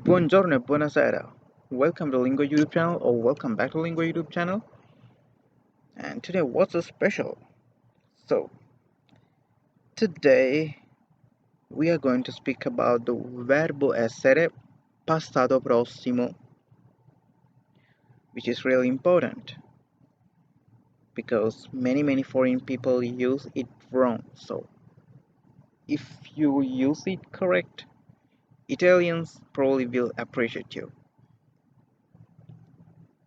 Buongiorno e buonasera. Welcome to LNGUA YouTube channel or welcome back to LNGUA YouTube channel. And today what's so special? So today we are going to speak about the verbo essere passato prossimo, which is really important because many foreign people use it wrong. So if you use it correct, Italians probably will appreciate you.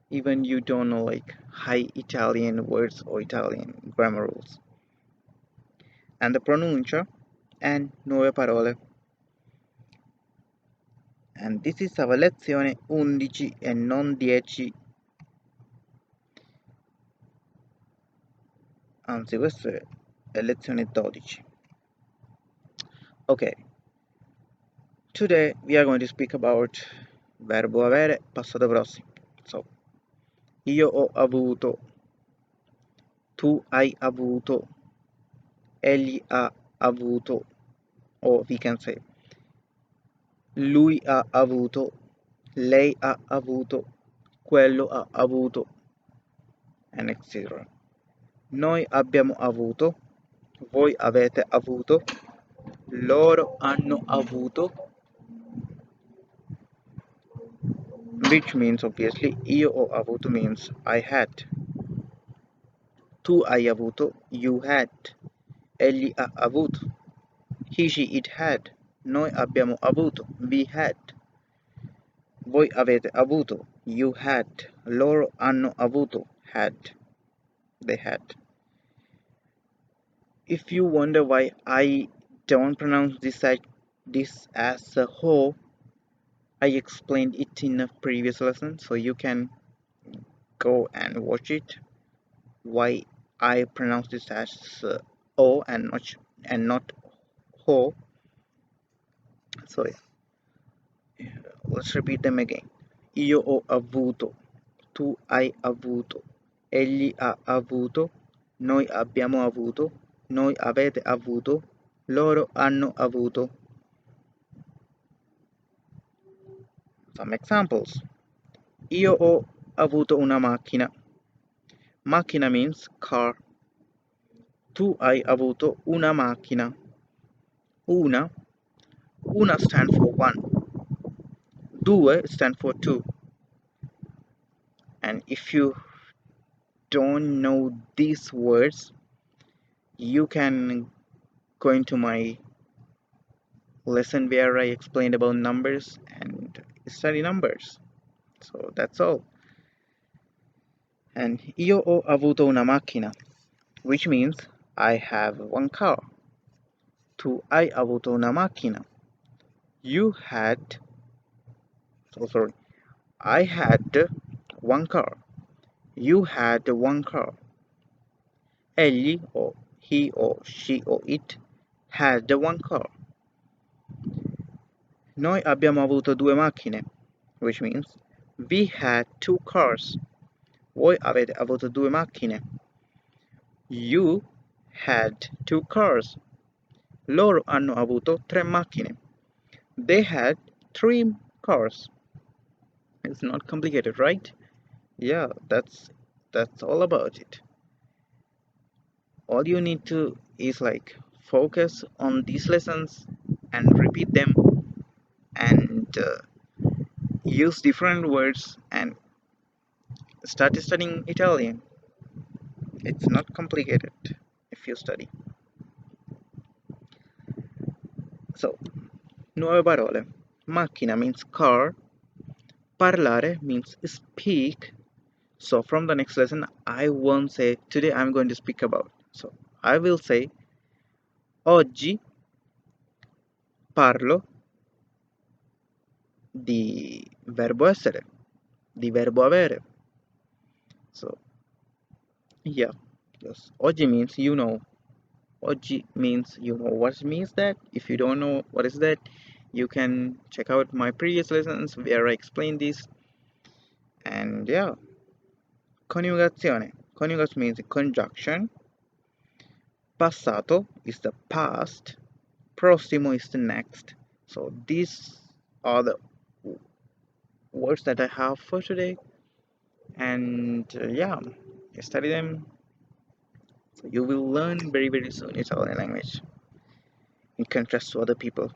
Even you don't know like high Italian words or Italian grammar rules. And the pronuncia and nuove parole. And this is our lezione 11 e non 10. Anzi, questa è lezione 12. Okay, today we are going to speak about verbo avere passato prossimo. So, io ho avuto, tu hai avuto, egli ha avuto, or we can say lui ha avuto, lei ha avuto, quello ha avuto, and etc. Noi abbiamo avuto, voi avete avuto, loro hanno avuto, which means obviously io ho avuto means I had, tu hai avuto, you had, egli ha avuto, he she it had, noi abbiamo avuto, we had, voi avete avuto, you had, loro hanno avuto, had, they had. If you wonder why I don't pronounce this as a ho, I explained it in a previous lesson, so you can go and watch it. Why I pronounce this as o and not ho. So yeah, let's repeat them again. Io ho avuto, tu hai avuto, egli ha avuto, noi abbiamo avuto, noi avete avuto, loro hanno avuto. Some examples. Io ho avuto una macchina. Macchina means car. Tu hai avuto una macchina. Una stand for one. Due stand for two. And if you don't know these words, you can go into my lesson where I explained about numbers and study numbers. So that's all. And io ho avuto una macchina, which means I have one car. Tu hai avuto una macchina. You had, so sorry, I had one car. You had one car. Egli or he or she or it had one car. Noi abbiamo avuto due macchine, which means we had two cars. Voi avete avuto due macchine. You had two cars. Loro hanno avuto tre macchine. They had three cars. It's not complicated, right? Yeah, that's all about it. All you need to is like focus on these lessons and repeat them and use different words and start studying Italian. It's not complicated if you study. So, nuove parole. Macchina means car. Parlare means speak. So from the next lesson, I won't say today I'm going to speak about. So I will say oggi parlo di verbo essere, di verbo avere. So yeah, yes. Oggi means you know. Oggi means you know. What means that? If you don't know what is that, you can check out my previous lessons where I explain this. And yeah, coniugazione. Coniugas means conjunction. Passato is the past. Prossimo is the next. So these are the words that I have for today, and yeah, study them. So you will learn very very soon Italian language in contrast to other people.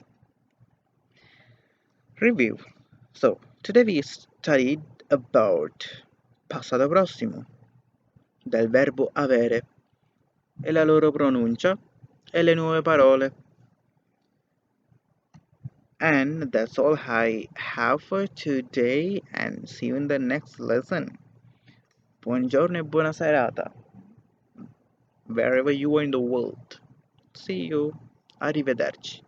Review. So today we studied about passato prossimo, del verbo avere e la loro pronuncia e le nuove parole. And that's all I have for today, and see you in the next lesson. Buongiorno e buona serata, wherever you are in the world. See you. Arrivederci.